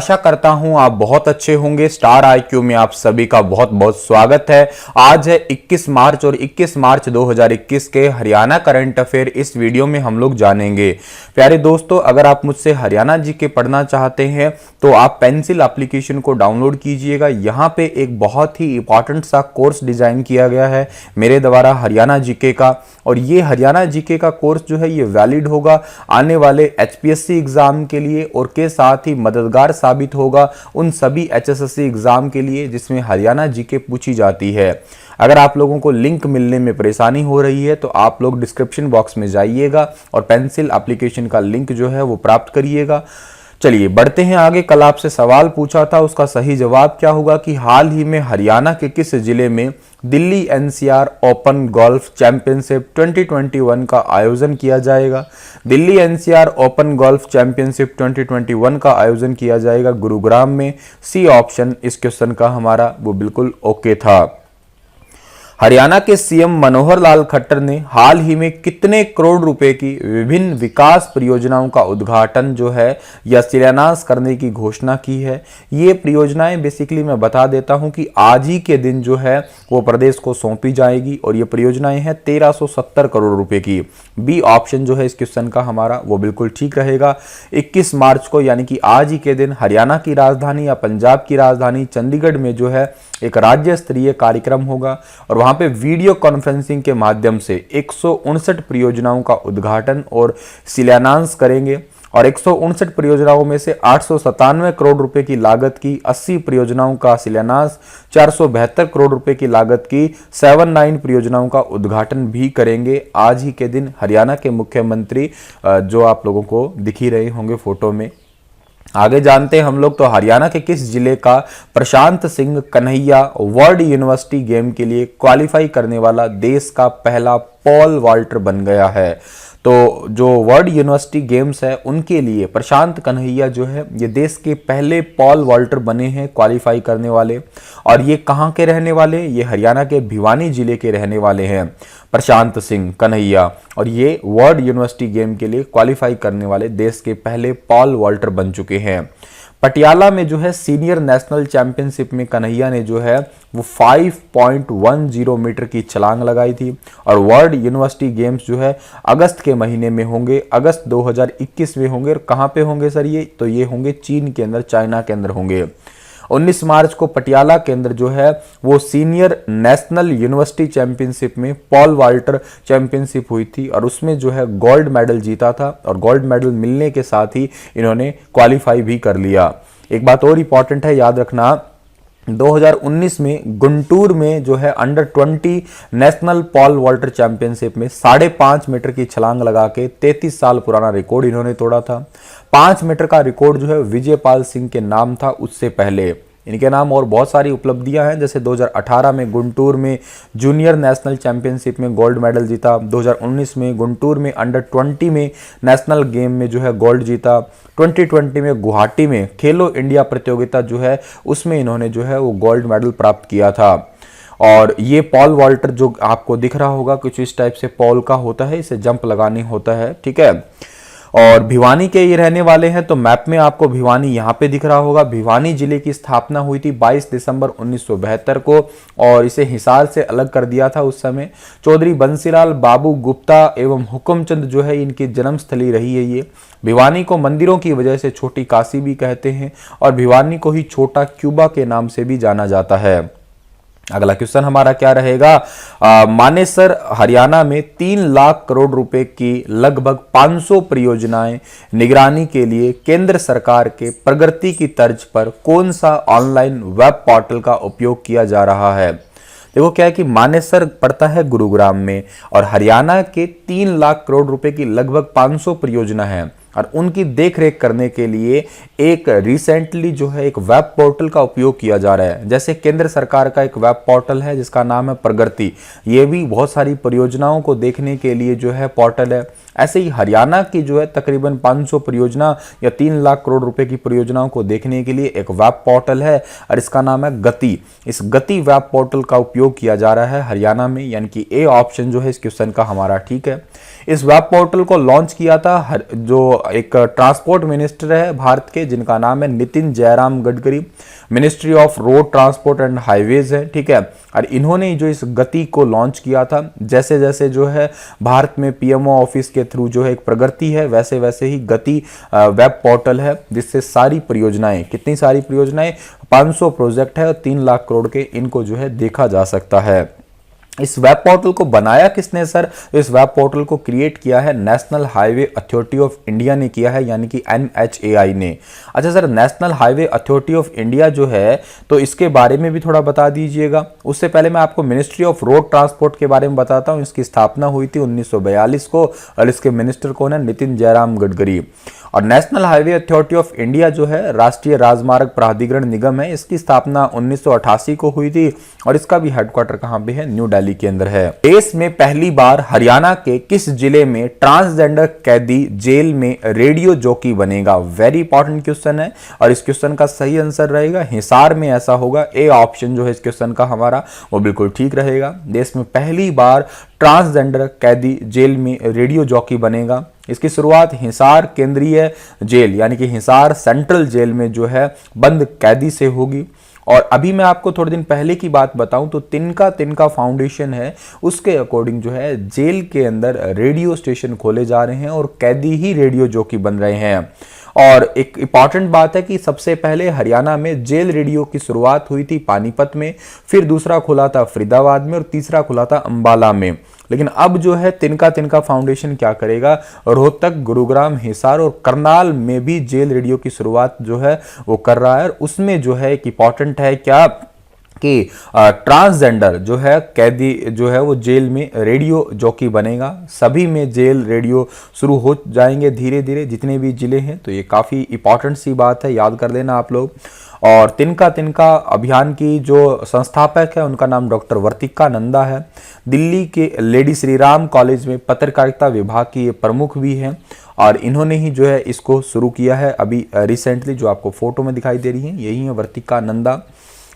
आशा करता हूं आप बहुत अच्छे होंगे। स्टार आईक्यू में आप सभी का बहुत बहुत स्वागत है। आज है 21 मार्च और 21 मार्च 2021 के हरियाणा करंट अफेयर इस वीडियो में हम लोग जानेंगे। प्यारे दोस्तों, अगर आप मुझसे हरियाणा जीके पढ़ना चाहते हैं तो आप पेंसिल एप्लीकेशन को डाउनलोड कीजिएगा। यहाँ पे एक बहुत ही इंपॉर्टेंट सा कोर्स डिजाइन किया गया है मेरे द्वारा हरियाणा जीके का, और ये हरियाणा जीके का कोर्स जो है ये वैलिड होगा आने वाले एचपीएससी एग्जाम के लिए और के साथ ही मददगार साबित होगा उन सभी एचएसएससी एग्जाम के लिए जिसमें हरियाणा जीके पूछी जाती है। अगर आप लोगों को लिंक मिलने में परेशानी हो रही है तो आप लोग डिस्क्रिप्शन बॉक्स में जाइएगा और पेंसिल एप्लीकेशन का लिंक जो है वो प्राप्त करिएगा। चलिए बढ़ते हैं आगे। कल आपसे सवाल पूछा था, उसका सही जवाब क्या होगा कि हाल ही में हरियाणा के किस जिले में Delhi NCR open golf championship 2021 का आयोजन किया जाएगा। Delhi NCR open golf championship 2021 का आयोजन किया जाएगा गुरुग्राम में। सी ऑप्शन इस क्वेश्चन का हमारा वो बिल्कुल ओके था। हरियाणा के सीएम मनोहर लाल खट्टर ने हाल ही में कितने करोड़ रुपए की विभिन्न विकास परियोजनाओं का उद्घाटन जो है या शिलान्यास करने की घोषणा की है। ये परियोजनाएं बेसिकली मैं बता देता हूं कि आज ही के दिन जो है वो प्रदेश को सौंपी जाएगी और ये परियोजनाएं हैं 1370 करोड़ रुपए की। बी ऑप्शन जो है इस क्वेश्चन का हमारा वो बिल्कुल ठीक रहेगा। 21 मार्च को यानी कि आज ही के दिन हरियाणा की राजधानी या पंजाब की राजधानी चंडीगढ़ में जो है एक राज्य स्तरीय कार्यक्रम होगा और वहां पे वीडियो कॉन्फ्रेंसिंग के माध्यम से 159 परियोजनाओं का उद्घाटन और शिलान्यास करेंगे और 159 परियोजनाओं में से 897 करोड़ रुपए की लागत की 80 परियोजनाओं का शिलान्यास, 472 करोड़ रुपए की लागत की 79 परियोजनाओं का उद्घाटन भी करेंगे आज ही के दिन हरियाणा के मुख्यमंत्री, जो आप लोगों को दिख ही रहे होंगे फोटो में। आगे जानते हैं हम लोग तो हरियाणा के किस जिले का Prashant Singh Kanhaiya world university game के लिए क्वालिफाई करने वाला देश का पहला पॉल वॉल्टर बन गया है। तो जो वर्ल्ड यूनिवर्सिटी गेम्स है उनके लिए प्रशांत कन्हैया जो है ये देश के पहले पॉल वॉल्टर बने हैं क्वालिफाई करने वाले, और ये कहाँ के रहने वाले, ये हरियाणा के भिवानी जिले के रहने वाले हैं प्रशांत सिंह कन्हैया, और ये वर्ल्ड यूनिवर्सिटी गेम के लिए क्वालिफाई करने वाले देश के पहले पॉल वॉल्टर बन चुके हैं। पटियाला में जो है सीनियर नेशनल चैंपियनशिप में कन्हैया ने जो है वो 5.10 मीटर की छलांग लगाई थी, और वर्ल्ड यूनिवर्सिटी गेम्स जो है अगस्त के महीने में होंगे, अगस्त 2021 में होंगे। और कहाँ पे होंगे सर ये, तो ये होंगे चीन के अंदर, चाइना के अंदर होंगे। 19 मार्च को पटियाला के अंदर जो है वो सीनियर नेशनल यूनिवर्सिटी चैंपियनशिप में पॉल वॉल्टर चैंपियनशिप हुई थी और उसमें जो है गोल्ड मेडल जीता था, और गोल्ड मेडल मिलने के साथ ही इन्होंने क्वालिफाई भी कर लिया। एक बात और इंपॉर्टेंट है, याद रखना, 2019 में गुंटूर में जो है under 20 national Paul Walter championship में 5.5 मीटर की छलांग लगा के 33 साल पुराना रिकॉर्ड इन्होंने तोड़ा था। 5 मीटर का रिकॉर्ड जो है विजयपाल सिंह के नाम था उससे पहले। इनके नाम और बहुत सारी उपलब्धियां हैं, जैसे 2018 में गुंटूर में जूनियर नेशनल चैंपियनशिप में गोल्ड मेडल जीता, 2019 में गुंटूर में अंडर 20 में नेशनल गेम में जो है गोल्ड जीता, 2020 में गुवाहाटी में खेलो इंडिया प्रतियोगिता जो है उसमें इन्होंने जो है वो गोल्ड मेडल प्राप्त किया था। और ये पॉल वॉल्टर जो आपको दिख रहा होगा कुछ इस टाइप से पॉल का होता है, इसे जंप लगानी होता है, ठीक है। और भिवानी के ये रहने वाले हैं, तो मैप में आपको भिवानी यहाँ पे दिख रहा होगा। भिवानी जिले की स्थापना हुई थी 22 दिसंबर 1972 को, और इसे हिसार से अलग कर दिया था उस समय। चौधरी बंसीलाल बाबू गुप्ता एवं हुक्मचंद जो है इनकी जन्मस्थली रही है ये। भिवानी को मंदिरों की वजह से छोटी काशी भी कहते हैं, और भिवानी को ही छोटा क्यूबा के नाम से भी जाना जाता है। अगला क्वेश्चन हमारा क्या रहेगा, मानेसर हरियाणा में 3 लाख करोड़ रुपए की लगभग 500 परियोजनाएं निगरानी के लिए केंद्र सरकार के प्रगति की तर्ज पर कौन सा ऑनलाइन वेब पोर्टल का उपयोग किया जा रहा है। देखो क्या है कि मानेसर पड़ता है गुरुग्राम में, और हरियाणा के 3 लाख करोड़ रुपए की लगभग 500 परियोजना है, और उनकी देखरेख करने के लिए एक रिसेंटली जो है एक वेब पोर्टल का उपयोग किया जा रहा है। जैसे केंद्र सरकार का एक वेब पोर्टल है जिसका नाम है प्रगति, ये भी बहुत सारी परियोजनाओं को देखने के लिए जो है पोर्टल है। ऐसे ही हरियाणा की जो है तकरीबन 500 परियोजना या 3 लाख करोड़ रुपए की परियोजनाओं को देखने के लिए एक वेब पोर्टल है, और इसका नाम है गति। इस गति वेब पोर्टल का उपयोग किया जा रहा है हरियाणा में, यानी कि ए ऑप्शन जो है इस क्वेश्चन का हमारा ठीक है। इस वेब पोर्टल को लॉन्च किया था जो एक ट्रांसपोर्ट मिनिस्टर है भारत के, जिनका नाम है Nitin Jairam Gadkari, ministry of road transport and highways है, ठीक है। और इन्होंने जो इस गति को लॉन्च किया था, जैसे जैसे जो है भारत में पीएमओ ऑफिस के थ्रू जो है एक प्रगति है, वैसे वैसे ही गति वेब पोर्टल है, जिससे सारी परियोजनाएं, कितनी सारी परियोजनाएं, 500 प्रोजेक्ट है और 3 लाख करोड़ के इनको जो है देखा जा सकता है। इस वेब पोर्टल को बनाया किसने सर? इस वेब पोर्टल को क्रिएट किया है national highway authority of India ने किया है, यानी कि NHAI ने। अच्छा sir, national highway authority of India जो है, तो इसके बारे में भी थोड़ा बता दीजिएगा। उससे पहले मैं आपको मिनिस्ट्री ऑफ रोड ट्रांसपोर्ट के बारे में बताता हूं। इसकी स्थापना हुई थी 1942 को और इसके मिनिस्टर कौन है? नितिन जयराम गडकरी। और national highway authority of India जो है राष्ट्रीय राजमार्ग प्राधिकरण निगम है, इसकी स्थापना 1988 को हुई थी और इसका भी हेडक्वार्टर कहां पे है? न्यू दिल्ली के अंदर है। देश में पहली बार हरियाणा के किस जिले में ट्रांसजेंडर कैदी जेल में रेडियो जॉकी बनेगा? वेरी इंपॉर्टेंट क्वेश्चन है और इस क्वेश्चन का सही आंसर रहेगा हिसार में ऐसा होगा। ए ऑप्शन जो है इस क्वेश्चन का हमारा वो बिल्कुल ठीक रहेगा। देश में पहली बार ट्रांसजेंडर कैदी जेल में रेडियो जॉकी बनेगा। इसकी शुरुआत हिसार केंद्रीय जेल यानी कि हिसार सेंट्रल जेल में जो है बंद कैदी से होगी। और अभी मैं आपको थोड़े दिन पहले की बात बताऊं तो तिनका फाउंडेशन है, उसके अकॉर्डिंग जो है जेल के अंदर रेडियो स्टेशन खोले जा रहे हैं और कैदी ही रेडियो जॉकी बन रहे हैं। और एक इंपॉर्टेंट बात है कि सबसे पहले हरियाणा में जेल रेडियो की शुरुआत हुई थी पानीपत में, फिर दूसरा खुला था फरीदाबाद में और तीसरा खुला था अंबाला में। लेकिन अब जो है तिनका फाउंडेशन क्या करेगा? रोहतक, गुरुग्राम, हिसार और करनाल में भी जेल रेडियो की शुरुआत जो है वो कर रहा है। और उसमें जो है एक इंपॉर्टेंट है क्या कि ट्रांसजेंडर जो है कैदी जो है वो जेल में रेडियो जॉकी बनेगा। सभी में जेल रेडियो शुरू हो जाएंगे धीरे धीरे, जितने भी जिले हैं। तो ये काफ़ी इंपॉर्टेंट सी बात है, याद कर लेना आप लोग। और तिनका अभियान की जो संस्थापक है उनका नाम डॉक्टर वर्तिका नंदा है। दिल्ली के लेडी श्री राम कॉलेज में पत्रकारिता विभाग की ये प्रमुख भी हैं और इन्होंने ही जो है इसको शुरू किया है अभी रिसेंटली। जो आपको फोटो में दिखाई दे रही है यही है वर्तिका नंदा।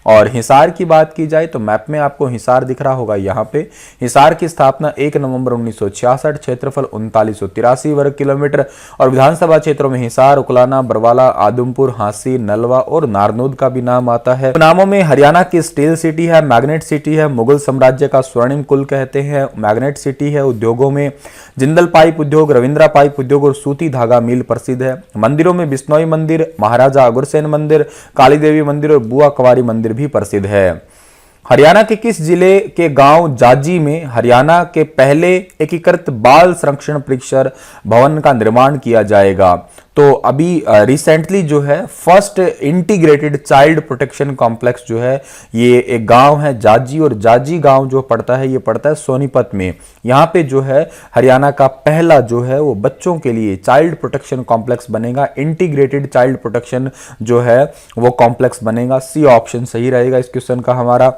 और हिसार की बात की जाए तो मैप में आपको हिसार दिख रहा होगा यहाँ पे। हिसार की स्थापना 1 नवंबर 1966, क्षेत्रफल 3983 वर्ग किलोमीटर और विधानसभा क्षेत्रों में हिसार, उकलाना, बरवाला, आदमपुर, हांसी, नलवा और नारनौद का भी नाम आता है। नामों में हरियाणा की स्टील सिटी है, मैग्नेट सिटी है, मुगल साम्राज्य का स्वर्णिम कुल कहते हैं, मैग्नेट सिटी है। उद्योगों में जिंदल पाइप उद्योग, रविंद्रा पाइप उद्योग और सूती धागा मिल प्रसिद्ध है। मंदिरों में बिश्नोई मंदिर, महाराजा अग्रसेन मंदिर, काली देवी मंदिर और बुआ कुंवारी मंदिर भी प्रसिद्ध है। हरियाणा के किस जिले के गांव जाजी में हरियाणा के पहले एकीकृत बाल संरक्षण परीक्षण भवन का निर्माण किया जाएगा? तो अभी रिसेंटली जो है first integrated child protection complex जो है ये एक गांव है जाजी, और जाजी गांव जो पड़ता है ये पड़ता है सोनीपत में। यहाँ पे जो है हरियाणा का पहला जो है वो बच्चों के लिए चाइल्ड प्रोटेक्शन कॉम्प्लेक्स बनेगा। इंटीग्रेटेड चाइल्ड प्रोटेक्शन जो है वो कॉम्प्लेक्स बनेगा। सी ऑप्शन सही रहेगा इस क्वेश्चन का हमारा।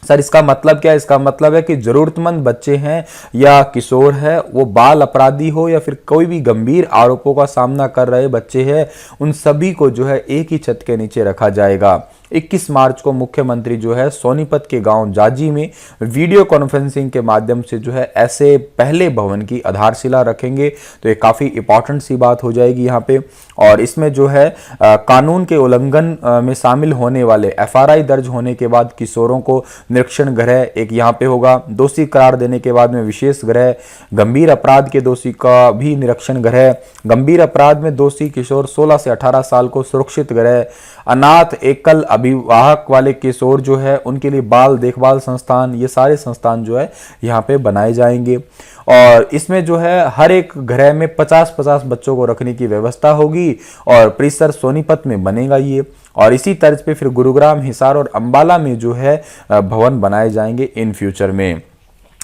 सर इसका मतलब क्या है? इसका मतलब है कि जरूरतमंद बच्चे हैं या किशोर है, वो बाल अपराधी हो या फिर कोई भी गंभीर आरोपों का सामना कर रहे बच्चे हैं, उन सभी को जो है एक ही छत के नीचे रखा जाएगा। 21 मार्च को मुख्यमंत्री जो है सोनीपत के गांव जाजी में वीडियो कॉन्फ्रेंसिंग के माध्यम से जो है ऐसे पहले भवन की आधारशिला रखेंगे। तो ये काफ़ी इंपॉर्टेंट सी बात हो जाएगी यहाँ पे। और इसमें जो है कानून के उल्लंघन में शामिल होने वाले FRI दर्ज होने के बाद किशोरों को निरीक्षण गृह एक यहाँ पे होगा। दोषी करार देने के बाद में विशेष गृह, गंभीर अपराध के दोषी का भी निरीक्षण गृह, गंभीर अपराध में दोषी किशोर 16 से 18 साल को सुरक्षित गृह, अनाथ एकल अभिभावक वाले किशोर जो है उनके लिए बाल देखभाल संस्थान, ये सारे संस्थान जो है यहाँ पे बनाए जाएंगे। और इसमें जो है हर एक घर में 50-50 बच्चों को रखने की व्यवस्था होगी और परिसर सोनीपत में बनेगा ये। और इसी तर्ज पे फिर गुरुग्राम, हिसार और अंबाला में जो है भवन बनाए जाएंगे इन फ्यूचर में।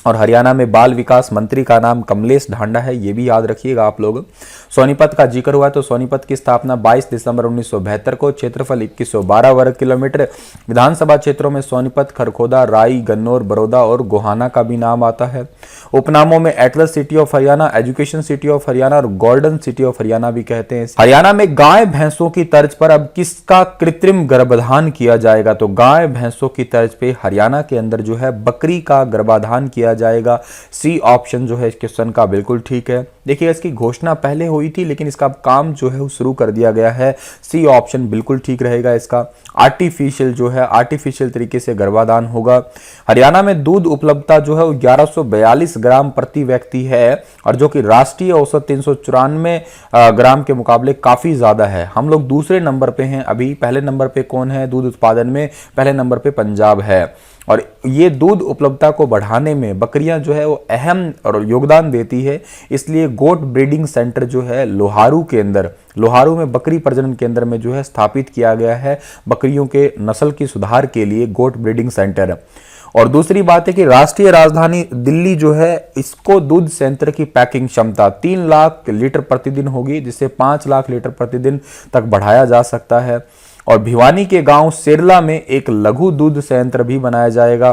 और हरियाणा में बाल विकास मंत्री का नाम कमलेश ढांडा है, ये भी याद रखिएगा आप लोग। सोनीपत का जिक्र हुआ तो सोनीपत की स्थापना 22 दिसंबर 1972 को, क्षेत्रफल 2112 वर्ग किलोमीटर, विधानसभा क्षेत्रों में सोनीपत, खरखोदा, राई, गन्नौर, बड़ौदा और गोहाना का भी नाम आता है। उपनामों में Atlas city of Haryana, education city of Haryana और गोल्डन सिटी ऑफ हरियाणा भी कहते हैं। हरियाणा में गाय भैंसों की तर्ज पर अब किसका कृत्रिम गर्भाधान किया जाएगा? तो गाय भैंसों की तर्ज पे हरियाणा के अंदर जो है बकरी का गर्भाधान किया जाएगा। सी ऑप्शन जो है इस क्वेश्चन का बिल्कुल ठीक है। देखिए इसकी घोषणा पहले हुई थी लेकिन इसका काम जो है वो शुरू कर दिया गया है। सी ऑप्शन बिल्कुल ठीक रहेगा इसका। आर्टिफिशियल जो है आर्टिफिशियल तरीके से गर्भाधान होगा। हरियाणा में दूध उपलब्धता जो है वो 1142 ग्राम प्रति व्यक्ति है और जो कि राष्ट्रीय औसत 394 ग्राम के मुकाबले काफी ज्यादा है। हम लोग दूसरे नंबर पे हैं अभी। पहले नंबर पे कौन है दूध उत्पादन में? पहले नंबर पे पंजाब है। और ये दूध उपलब्धता को बढ़ाने में बकरियां जो है वो अहम और योगदान देती है। इसलिए गोट ब्रीडिंग सेंटर जो है लोहारू के अंदर, लोहारू में बकरी प्रजनन केंद्र में जो है स्थापित किया गया है बकरियों के नस्ल की सुधार के लिए गोट ब्रीडिंग सेंटर। और दूसरी बात है कि राष्ट्रीय राजधानी दिल्ली जो है इसको दूध संयंत्र की पैकिंग क्षमता 3 लाख लीटर प्रतिदिन होगी, जिसे 5 लाख लीटर प्रतिदिन तक बढ़ाया जा सकता है। और भिवानी के गांव सेरला में एक लघु दूध संयंत्र भी बनाया जाएगा।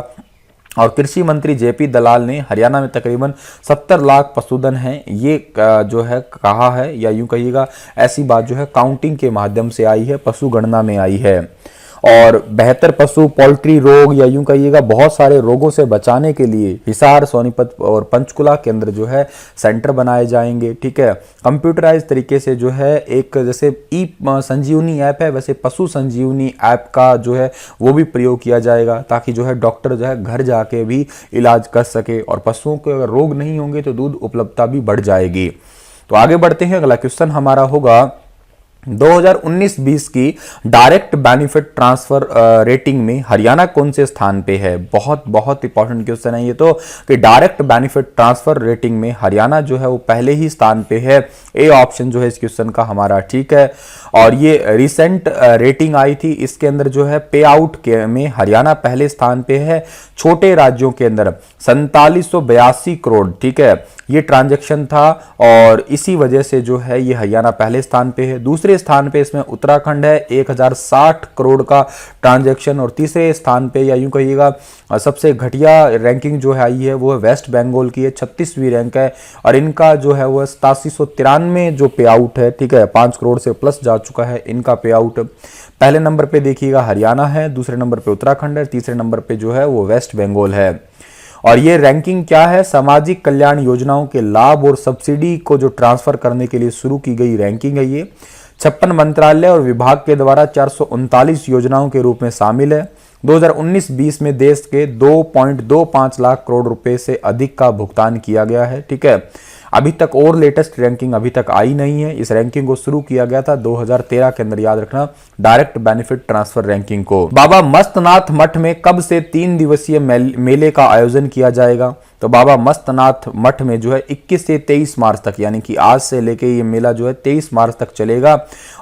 और कृषि मंत्री जेपी दलाल ने हरियाणा में तकरीबन 70 लाख पशुधन हैं ये जो है कहा है, या यूं कहिएगा ऐसी बात जो है काउंटिंग के माध्यम से आई है, पशु गणना में आई है। और बेहतर पशु पोल्ट्री रोग या यूं कहिएगा बहुत सारे रोगों से बचाने के लिए हिसार, सोनीपत और पंचकुला केंद्र जो है सेंटर बनाए जाएंगे। ठीक है, कंप्यूटराइज तरीके से जो है एक जैसे ई संजीवनी ऐप है वैसे पशु संजीवनी ऐप का जो है वो भी प्रयोग किया जाएगा, ताकि जो है डॉक्टर जो है घर जाके भी इलाज कर सके और पशुओं को अगर रोग नहीं होंगे तो दूध उपलब्धता भी बढ़ जाएगी। तो आगे बढ़ते हैं। अगला क्वेश्चन हमारा होगा 2019-20 की डायरेक्ट बेनिफिट ट्रांसफर रेटिंग में हरियाणा कौन से स्थान पे है? बहुत बहुत इंपॉर्टेंट क्वेश्चन है ये तो, कि डायरेक्ट बेनिफिट ट्रांसफर रेटिंग में हरियाणा जो है वो पहले ही स्थान पे है। ए ऑप्शन जो है इस क्वेश्चन का हमारा ठीक है। और ये रिसेंट रेटिंग आई थी, इसके अंदर जो है पे आउट के में हरियाणा पहले स्थान पे है। छोटे राज्यों के अंदर 4782 करोड़ ठीक है ये ट्रांजैक्शन था और इसी वजह से जो है ये हरियाणा पहले स्थान पे है। दूसरे स्थान पे इसमें उत्तराखंड है 1060 करोड़ का ट्रांजैक्शन। और तीसरे स्थान पे या यूं कहिएगा सबसे घटिया रैंकिंग जो है आई है वो है वेस्ट बंगाल की है, 36वीं रैंक है और इनका जो है वो 8793 जो पे आउट है ठीक है 5 करोड़ से प्लस जा चुका है इनका पे आउट। पहले नंबर पे देखिएगा हरियाणा है, दूसरे नंबर पे उत्तराखंड है, तीसरे नंबर पे जो है वो वेस्ट बंगाल है। और ये रैंकिंग क्या है? सामाजिक कल्याण योजनाओं के लाभ और सब्सिडी को जो ट्रांसफर करने के लिए शुरू की गई रैंकिंग है ये 56 मंत्रालय और विभाग के द्वारा 439 योजनाओं के रूप में शामिल है। 2019-20 में देश के 2.25 लाख करोड़ रुपए से अधिक का भुगतान किया गया है। ठीक है, अभी तक और लेटेस्ट रैंकिंग अभी तक आई नहीं है। इस रैंकिंग को शुरू किया गया था 2013 के अंदर, याद रखना, डायरेक्ट बेनिफिट ट्रांसफर रैंकिंग को। बाबा मस्तनाथ मठ में कब से 3 दिवसीय मेले का आयोजन किया जाएगा? तो बाबा मस्तनाथ मठ में जो है 21 से 23 मार्च तक, यानी कि आज से लेके ये मेला जो है 23 मार्च तक चलेगा।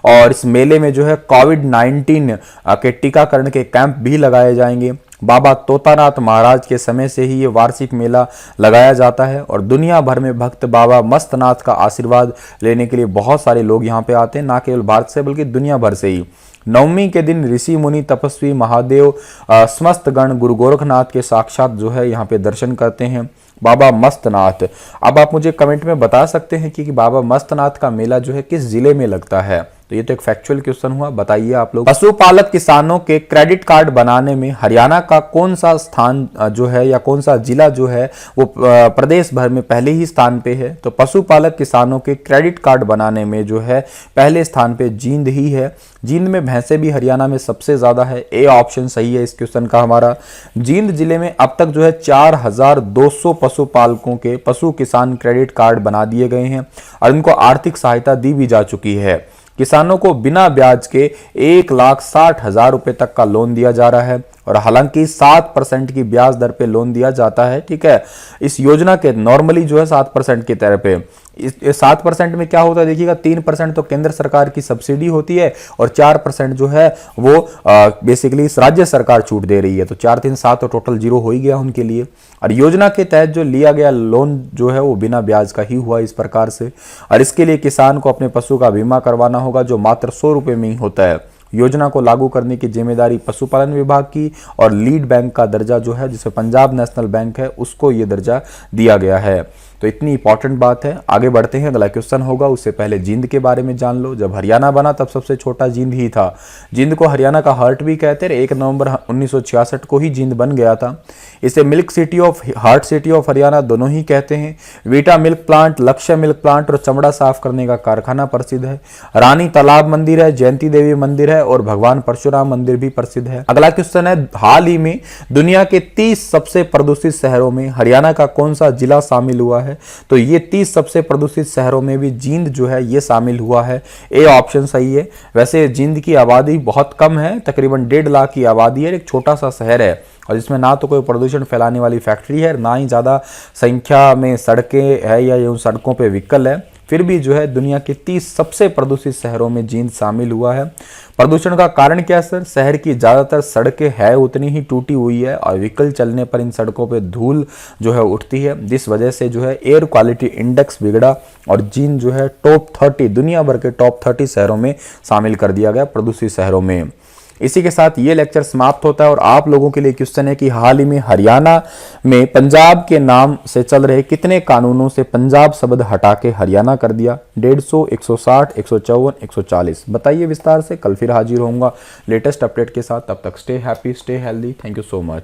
और इस मेले में जो है कोविड-19 के टीकाकरण के कैंप भी लगाए जाएंगे। बाबा तोतानाथ महाराज के समय से ही ये वार्षिक मेला लगाया जाता है और दुनिया भर में भक्त बाबा मस्तनाथ का आशीर्वाद लेने के लिए बहुत सारे लोग यहाँ पे आते हैं, ना केवल भारत से बल्कि दुनिया भर से ही। नवमी के दिन ऋषि मुनि तपस्वी महादेव समस्त गण गुरु गोरखनाथ के साक्षात जो है यहाँ पे दर्शन करते हैं बाबा मस्तनाथ। अब आप मुझे कमेंट में बता सकते हैं कि बाबा मस्तनाथ का मेला जो है किस जिले में लगता है? तो ये तो एक फैक्चुअल क्वेश्चन हुआ, बताइए आप लोग। पशुपालक किसानों के क्रेडिट कार्ड बनाने में हरियाणा का कौन सा स्थान जो है या कौन सा जिला जो है वो प्रदेश भर में पहले ही स्थान पे है? तो पशुपालक किसानों के क्रेडिट कार्ड बनाने में जो है पहले स्थान पे जींद ही है। जींद में भैंसे भी हरियाणा में सबसे ज्यादा है। ए ऑप्शन सही है इस क्वेश्चन का हमारा। जींद जिले में अब तक जो है 4200 पशुपालकों के पशु किसान क्रेडिट कार्ड बना दिए गए हैं और उनको आर्थिक सहायता दी भी जा चुकी है। किसानों को बिना ब्याज के 1,60,000 रुपए तक का लोन दिया जा रहा है और हालांकि 7% की ब्याज दर पे लोन दिया जाता है। ठीक है, इस योजना के नॉर्मली जो है 7% की दर पे। इस 7% में क्या होता है देखिएगा, 3% तो केंद्र सरकार की सब्सिडी होती है और 4% जो है वो बेसिकली राज्य सरकार छूट दे रही है। तो 4 3 7 तो टोटल 0 हो ही गया उनके लिए। और योजना के तहत जो लिया गया लोन जो है वो बिना ब्याज का ही हुआ इस प्रकार से। और इसके लिए किसान को अपने पशु का बीमा करवाना होगा जो मात्र 100 रुपए में ही होता है। योजना को लागू करने की जिम्मेदारी पशुपालन विभाग की और लीड बैंक का दर्जा जो है जिसे पंजाब नेशनल बैंक है उसको ये दर्जा दिया गया है। तो इतनी इंपॉर्टेंट बात है। आगे बढ़ते हैं, अगला क्वेश्चन होगा। उससे पहले जींद के बारे में जान लो। जब हरियाणा बना तब सबसे छोटा जींद ही था। जींद को हरियाणा का हार्ट भी कहते हैं। 1 नवंबर 1966 को ही जींद बन गया था। इसे milk city of heart city of Haryana दोनों ही कहते हैं। वीटा मिल्क प्लांट, लक्ष्य मिल्क प्लांट और चमड़ा साफ करने का कारखाना प्रसिद्ध है। रानी तालाब मंदिर है, जयंती देवी मंदिर है और भगवान परशुराम मंदिर भी प्रसिद्ध है। अगला क्वेश्चन है, हाल ही में दुनिया के 30 सबसे प्रदूषित शहरों में हरियाणा का कौन सा जिला शामिल हुआ है? तो ये 30 सबसे प्रदूषित शहरों में भी जींद जो है ये शामिल हुआ है। ए ऑप्शन सही है। वैसे जींद की आबादी बहुत कम है, तकरीबन 1.5 लाख की आबादी है। एक छोटा सा शहर है और जिसमें ना तो कोई प्रदूषण फैलाने वाली फैक्ट्री है, ना ही ज़्यादा संख्या में सड़कें है या उन सड़कों पे व्हीकल है। फिर भी जो है दुनिया के 30 सबसे प्रदूषित शहरों में जींद शामिल हुआ है। प्रदूषण का कारण क्या है सर? शहर की ज़्यादातर सड़कें है उतनी ही टूटी हुई है और व्हीकल चलने पर इन सड़कों पे धूल जो है उठती है, जिस वजह से जो है एयर क्वालिटी इंडेक्स बिगड़ा और जींद जो है टॉप 30 दुनिया भर के टॉप 30 शहरों में शामिल कर दिया गया, प्रदूषित शहरों में। इसी के साथ ये लेक्चर समाप्त होता है और आप लोगों के लिए क्वेश्चन है कि हाल ही में हरियाणा में पंजाब के नाम से चल रहे कितने कानूनों से पंजाब शब्द हटा के हरियाणा कर दिया? 150, 160, 154, 140। बताइए विस्तार से। कल फिर हाजिर होऊंगा लेटेस्ट अपडेट के साथ। तब तक stay happy, stay healthy. Thank you so much.